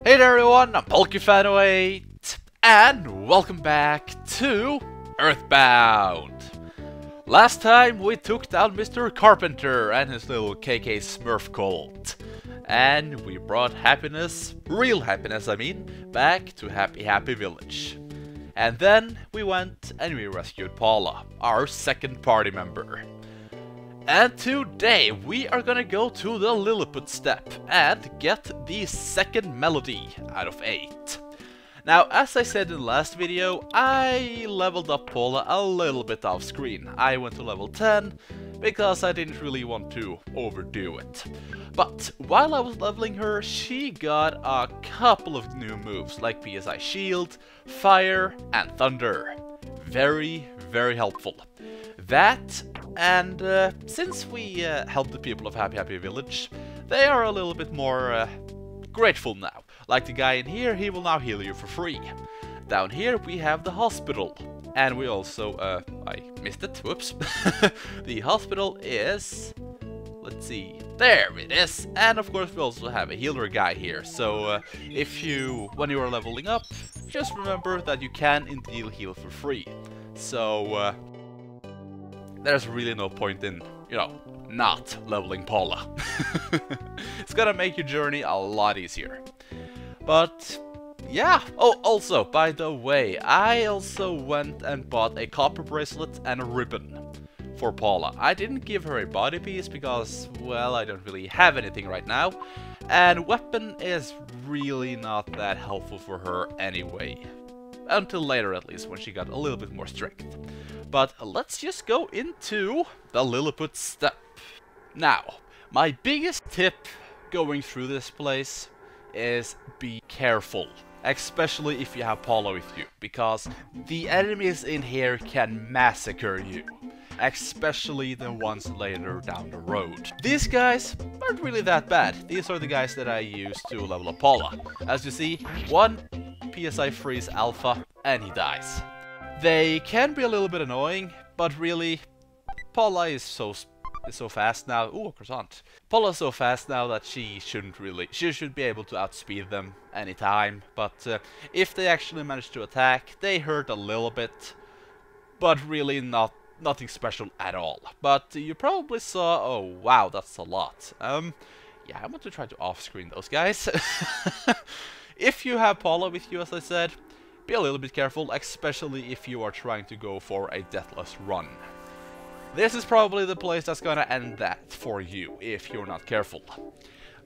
Hey there everyone, I'm PolkyFan08, and welcome back to Earthbound. Last time we took down Mr. Carpenter and his little KK Smurf cult. And we brought happiness, real happiness I mean, back to Happy Village. And then we went and we rescued Paula, our second party member. And today we are gonna go to the Lilliput Step and get the second melody out of 8. Now, as I said in the last video, I leveled up Paula a little bit off screen. I went to level 10 because I didn't really want to overdo it. But while I was leveling her, she got a couple of new moves like PSI Shield, Fire and Thunder. Very, very helpful. That, and since we helped the people of Happy Village, they are a little bit more grateful now. Like the guy in here, he will now heal you for free. Down here we have the hospital. And we also, I missed it, whoops. The hospital is, let's see, there it is. And of course we also have a healer guy here. So when you are leveling up, just remember that you can indeed heal for free. So, there's really no point in, not leveling Paula. It's gonna make your journey a lot easier. But, yeah. Oh, also, by the way, I also went and bought a copper bracelet and a ribbon for Paula. I didn't give her a body piece because, well, I don't really have anything right now. And weapon is really not that helpful for her anyway. Until later, at least, when she got a little bit more strength. But let's just go into the Lilliput Step. Now, my biggest tip going through this place is be careful. Especially if you have Paula with you. Because the enemies in here can massacre you. Especially the ones later down the road. These guys aren't really that bad. These are the guys that I use to level up Paula. As you see, one PSI freeze alpha and he dies. They can be a little bit annoying, but really, Paula is so fast now. Ooh, a croissant. Paula is so fast now that she should be able to outspeed them anytime. But if they actually manage to attack, they hurt a little bit, but really nothing special at all. But you probably saw, oh wow, that's a lot. Yeah, I want to try to off-screen those guys. If you have Paula with you, as I said, be a little bit careful, especially if you are trying to go for a deathless run. This is probably the place that's gonna end that for you, if you're not careful.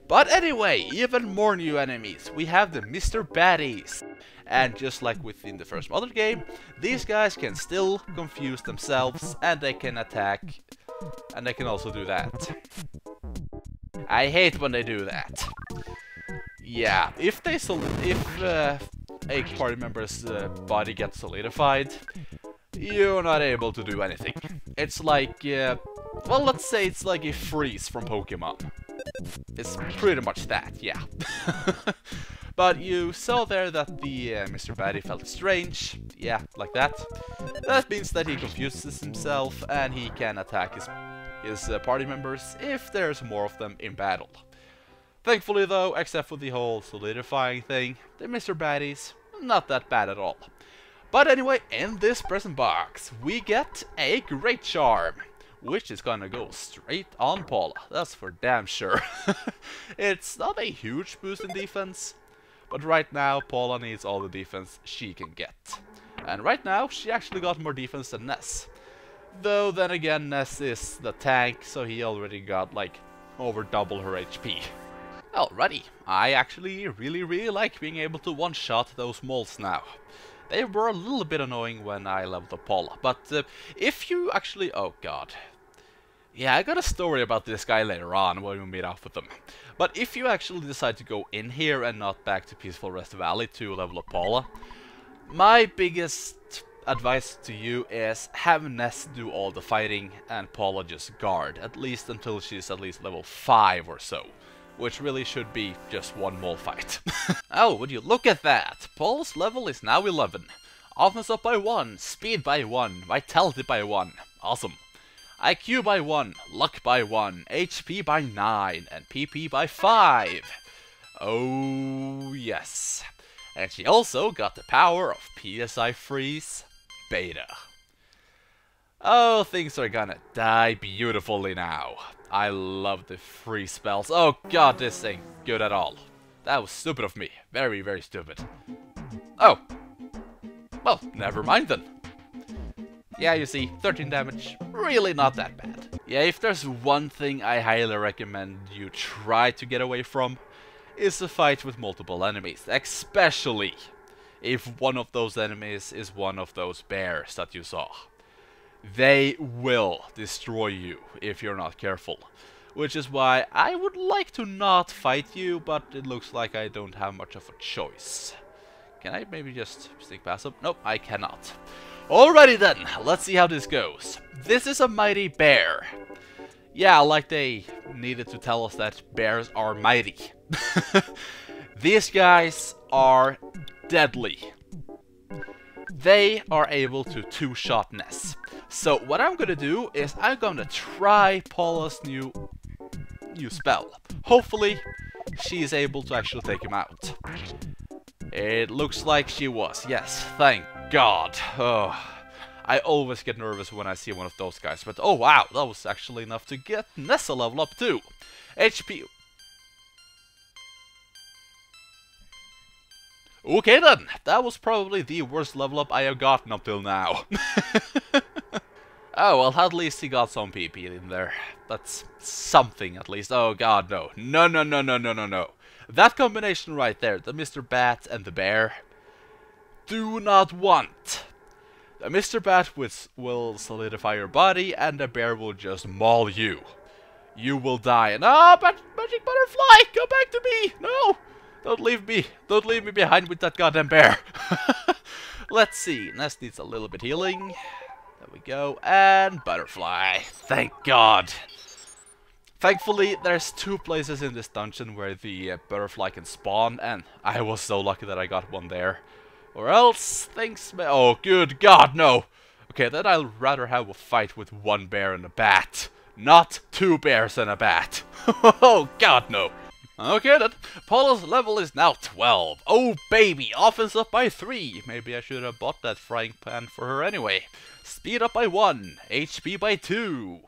But anyway, even more new enemies. We have the Mr. Baddies. And just like within the first Mondo game, these guys can still confuse themselves, and they can attack, and they can also do that. I hate when they do that. Yeah, if a party member's body gets solidified, you're not able to do anything. It's like, well, let's say it's like a freeze from Pokemon. It's pretty much that, yeah. But you saw there that the Mr. Baddie felt strange, yeah, like that. That means that he confuses himself and he can attack his party members if there's more of them in battle. Thankfully though, except for the whole solidifying thing, the Mr. Baddies, not that bad at all. But anyway, in this present box, we get a Great Charm, which is gonna go straight on Paula, that's for damn sure. It's not a huge boost in defense, but right now Paula needs all the defense she can get. And right now, she actually got more defense than Ness. Though then again, Ness is the tank, so he already got like over double her HP. Alrighty, I actually really like being able to one-shot those moles now. They were a little bit annoying when I leveled up Paula, but if you actually... oh god. Yeah, I got a story about this guy later on when we meet up with them. But if you actually decide to go in here and not back to Peaceful Rest Valley to level up Paula, my biggest advice to you is have Ness do all the fighting and Paula just guard, at least until she's at least level 5 or so. Which really should be just one mole fight. Oh, would you look at that! Paul's level is now 11. Offense up by 1, speed by 1, vitality by 1. Awesome. IQ by 1, luck by 1, HP by 9, and PP by 5. Oh, yes. And she also got the power of PSI Freeze Beta. Oh, things are gonna die beautifully now. I love the free spells. Oh god, this ain't good at all. That was stupid of me. Very, very stupid. Oh. Well, never mind then. Yeah, you see, 13 damage, really not that bad. Yeah, if there's one thing I highly recommend you try to get away from, is a fight with multiple enemies. Especially if one of those enemies is one of those bears that you saw. They will destroy you if you're not careful. Which is why I would like to not fight you, but it looks like I don't have much of a choice. Can I maybe just sneak past them? Nope, I cannot. Alrighty then, let's see how this goes. This is a mighty bear. Yeah, like they needed to tell us that bears are mighty. These guys are deadly. They are able to two-shot Ness. So what I'm gonna do is I'm gonna try Paula's new spell. Hopefully she is able to actually take him out. It looks like she was, yes, thank God. Oh, I always get nervous when I see one of those guys, but oh wow, that was actually enough to get Nessa level up too. HP. Okay then, that was probably the worst level up I have gotten up till now. Oh, well, at least he got some PP in there. That's something, at least. Oh god, no. No, no, no, no, no, no, no. That combination right there, the Mr. Bat and the bear, do not want. The Mr. Bat will solidify your body, and the bear will just maul you. You will die. And oh, magic butterfly, come back to me! No! Don't leave me. Don't leave me behind with that goddamn bear. Let's see. Ness needs a little bit healing. There we go. And butterfly. Thank God. Thankfully, there's 2 places in this dungeon where the butterfly can spawn, and I was so lucky that I got one there. Or else, things may... Oh, good God, no! Okay, then I'll rather have a fight with 1 bear and a bat. Not 2 bears and a bat. Oh, God, no. Okay then, Paula's level is now 12. Oh baby, offense up by 3. Maybe I should have bought that frying pan for her anyway. Speed up by 1, HP by 2.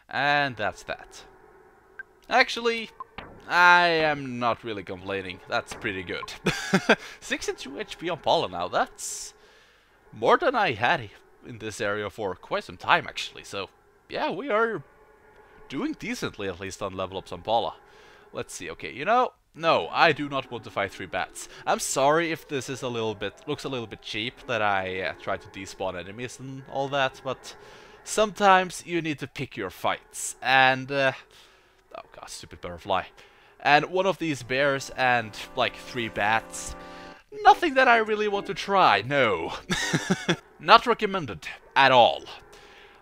And that's that. Actually, I am not really complaining. That's pretty good. 62 HP on Paula now. That's more than I had in this area for quite some time actually. So yeah, we are doing decently at least on level ups on Paula. Let's see, okay, you know, no, I do not want to fight 3 bats. I'm sorry if this is looks a little bit cheap that I try to despawn enemies and all that, but sometimes you need to pick your fights. And, oh god, stupid butterfly. And one of these bears and, like, 3 bats, nothing that I really want to try, no. Not recommended at all.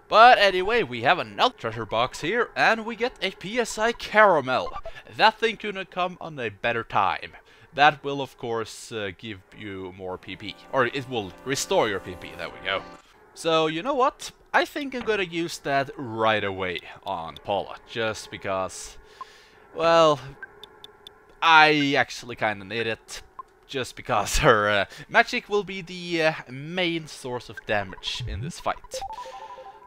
But anyway, we have another treasure box here, and we get a PSI Caramel. That thing couldn't come on a better time. That will, of course, give you more PP. Or it will restore your PP, there we go. So, you know what? I think I'm gonna use that right away on Paula. Just because, well, I actually kinda need it. Just because her magic will be the main source of damage in this fight.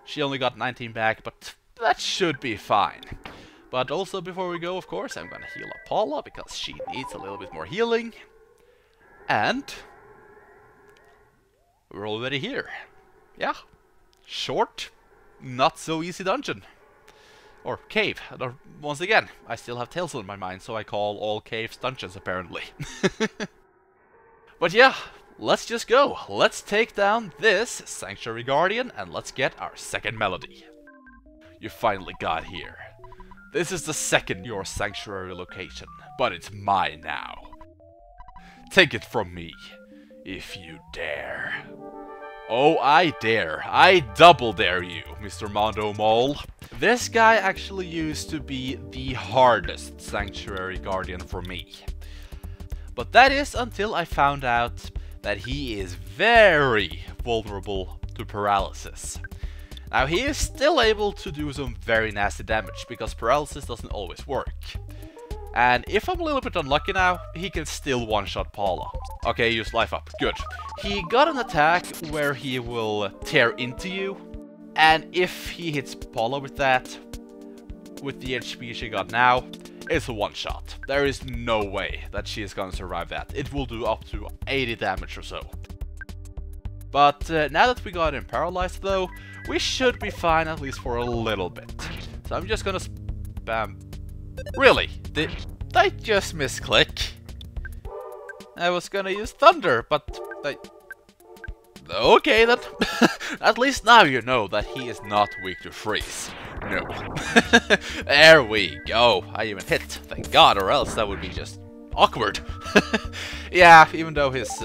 She only got 19 back, but that should be fine. But also, before we go, of course, I'm gonna heal up Paula, because she needs a little bit more healing. And we're already here. Yeah. Short, not so easy dungeon. Or cave. Once again, I still have Tales on my mind, so I call all caves dungeons, apparently. But yeah. Let's just go. Let's take down this Sanctuary Guardian and let's get our second melody. You finally got here. This is the second your Sanctuary location, but it's mine now. Take it from me, if you dare. Oh, I dare. I double dare you, Mr. Mondo Mole. This guy actually used to be the hardest Sanctuary Guardian for me. But that is until I found out that he is very vulnerable to paralysis. Now he is still able to do some very nasty damage, because paralysis doesn't always work. And if I'm a little bit unlucky now, he can still one-shot Paula. Okay, use life up. Good. He got an attack where he will tear into you. And if he hits Paula with that, with the HP she got now, it's a one-shot. There is no way that she is gonna survive that. It will do up to 80 damage or so. But now that we got him paralyzed though, we should be fine at least for a little bit. So I'm just gonna spam... Really? Did I just misclick? I was gonna use Thunder, but I... Okay then. At least now you know that he is not weak to freeze. No. There we go. I even hit, thank God, or else that would be just awkward. Yeah, even though he's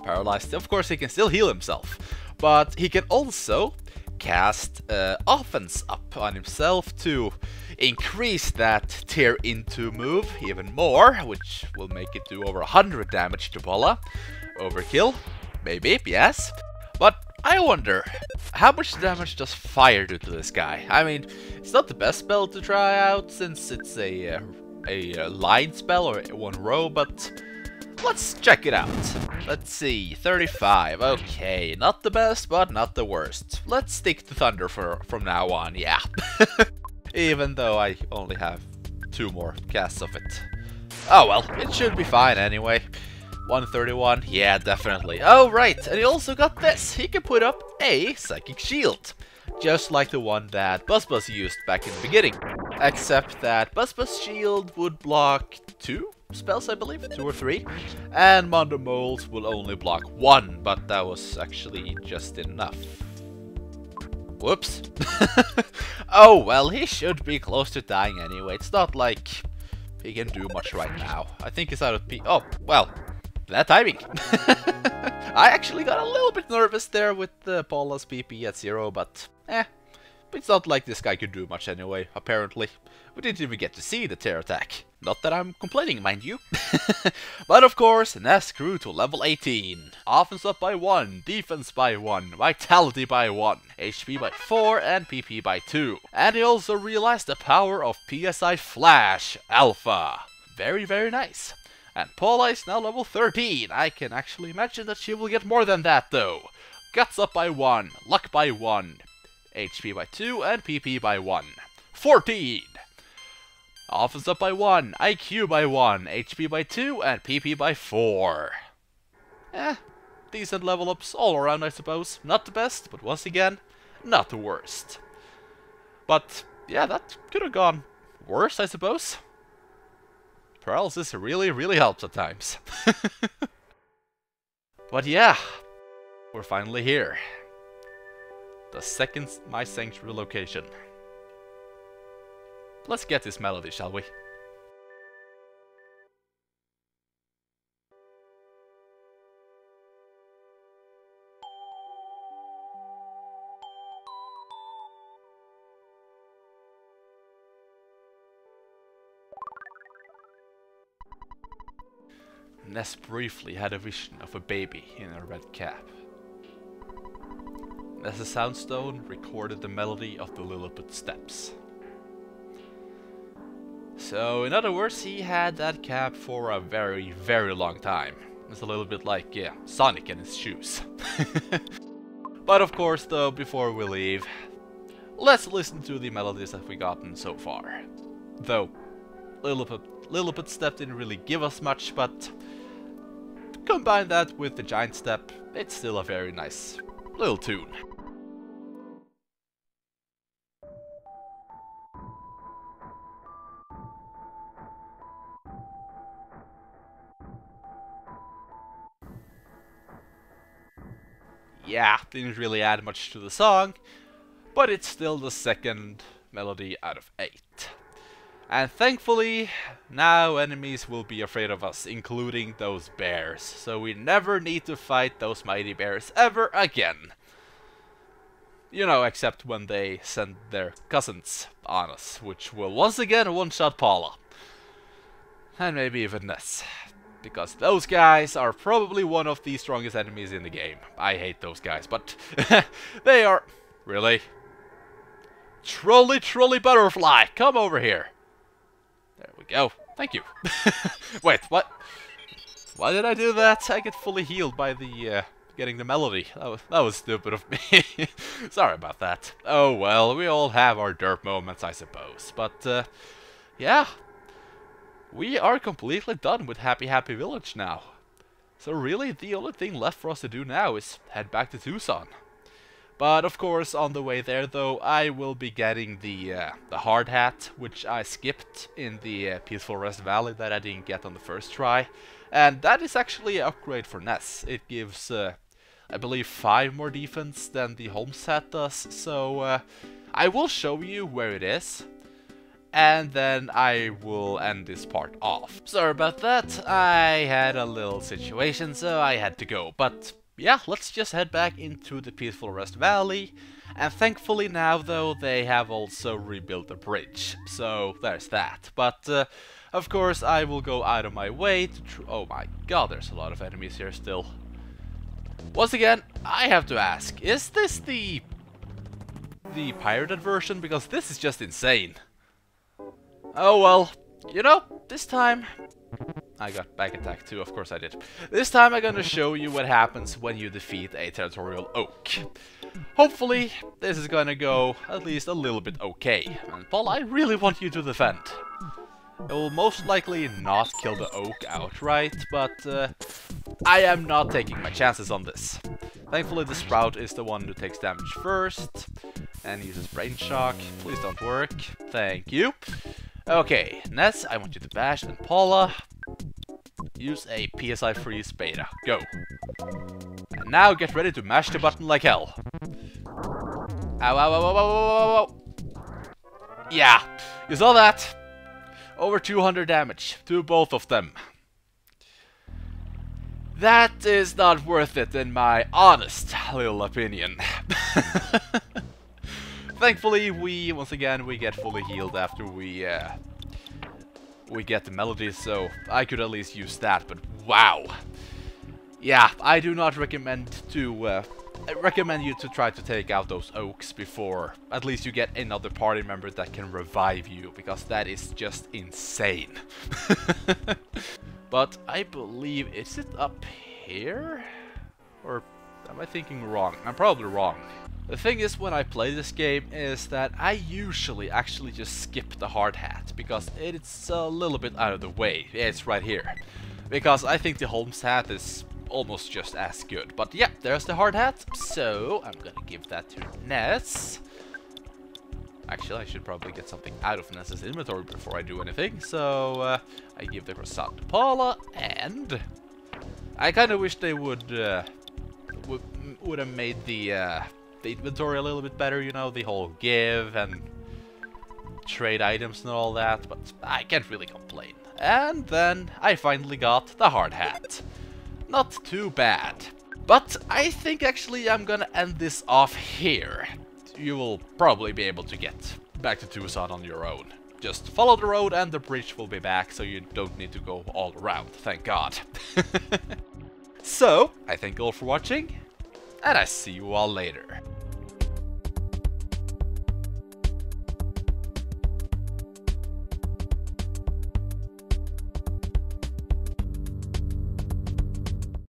paralyzed, of course he can still heal himself. But he can also cast offense up on himself to increase that tear into move even more, which will make it do over 100 damage to Paula. Overkill? Maybe, yes. But I wonder, how much damage does fire do to this guy? I mean, it's not the best spell to try out since it's a line spell or one row, but let's check it out. Let's see, 35, okay, not the best, but not the worst. Let's stick to Thunder from now on, yeah. Even though I only have 2 more casts of it. Oh well, it should be fine anyway. 131, yeah, definitely. Oh right, and he also got this. He can put up a Psychic Shield. Just like the one that Buzz used back in the beginning. Except that Buzz Shield would block 2 spells, I believe, 2 or 3. And Mondo Mole's will only block 1, but that was actually just enough. Whoops. Oh well, he should be close to dying anyway. It's not like he can do much right now. I think he's out of P. Oh, well, that timing. I actually got a little bit nervous there with Paula's PP at 0, but it's not like this guy could do much anyway, apparently. We didn't even get to see the tear attack. Not that I'm complaining, mind you. But of course, Ness grew to level 18. Offense up by 1, defense by 1, vitality by 1, HP by 4, and PP by 2. And he also realized the power of PSI Flash Alpha. Very, very nice. And Paula is now level 13. I can actually imagine that she will get more than that though. Guts up by 1, luck by 1, HP by 2, and PP by 1. 14! Offense up by 1, IQ by 1, HP by 2, and PP by 4. Decent level ups all around, I suppose. Not the best, but once again, not the worst. But yeah, that could have gone worse, I suppose. Paralysis really, really helps at times. But yeah, we're finally here. The second My Sanctuary location. Let's get this melody, shall we? Ness briefly had a vision of a baby in a red cap. Ness's soundstone recorded the melody of the Lilliput Steps. So, in other words, he had that cap for a very, very long time. It's a little bit like, yeah, Sonic and his shoes. But of course, though, before we leave, let's listen to the melodies that we've gotten so far. Though, Lilliput Step didn't really give us much, but combine that with the Giant Step, it's still a very nice little tune. Yeah, didn't really add much to the song, but it's still the second melody out of 8. And thankfully, now enemies will be afraid of us, including those bears, so we never need to fight those mighty bears ever again. You know, except when they send their cousins on us, which will once again one-shot Paula. And maybe even Ness. Because those guys are probably one of the strongest enemies in the game. I hate those guys, but they are... Really? Trolley Butterfly, come over here. There we go. Thank you. Wait, what? Why did I do that? I get fully healed by the, getting the melody. That was stupid of me. Sorry about that. Oh well, we all have our derp moments, I suppose. But, yeah. We are completely done with Happy Happy Village now. So really, the only thing left for us to do now is head back to Tucson. But of course, on the way there though, I will be getting the hard hat, which I skipped in the Peaceful Rest Valley that I didn't get on the first try. And that is actually an upgrade for Ness. It gives, I believe, 5 more defense than the Holmes hat does. So I will show you where it is. And then I will end this part off. Sorry about that, I had a little situation, so I had to go. But yeah, let's just head back into the Peaceful Rest Valley. And thankfully now, though, they have also rebuilt the bridge. So there's that. But of course, I will go out of my way to oh my god, there's a lot of enemies here still. Once again, I have to ask, is this the pirated version? Because this is just insane. Oh well, you know, this time I got back attack too, of course I did. This time I'm gonna show you what happens when you defeat a territorial oak. Hopefully, this is gonna go at least a little bit okay. And Paula, I really want you to defend. It will most likely not kill the oak outright, but I am not taking my chances on this. Thankfully the sprout is the one who takes damage first, and uses brain shock. Please don't work. Thank you. Okay, Ness, I want you to bash, and Paula, use a PSI freeze beta. Go. And now get ready to mash the button like hell. Ow, ow, ow, ow, ow, ow, ow. Yeah, you saw that? Over 200 damage to both of them. That is not worth it in my honest little opinion. Thankfully, once again, we get fully healed after we get the melody, so I could at least use that, but wow. Yeah, I do not recommend to, I recommend you to try to take out those oaks before at least you get another party member that can revive you, because that is just insane. But I believe, is it up here? Or am I thinking wrong? I'm probably wrong. The thing is, when I play this game, is that I usually actually just skip the hard hat, because it's a little bit out of the way. It's right here. Because I think the Holmes hat is almost just as good. But yeah, there's the hard hat, so I'm gonna give that to Ness. Actually, I should probably get something out of Ness's inventory before I do anything, so I give the croissant to Paula, and I kind of wish they would have made the inventory a little bit better, you know, the whole give and trade items and all that, but I can't really complain. And then I finally got the hard hat. Not too bad. But I think actually I'm gonna end this off here. You will probably be able to get back to Tucson on your own. Just follow the road and the bridge will be back, so you don't need to go all around, thank God. So, I thank you all for watching, and I see you all later.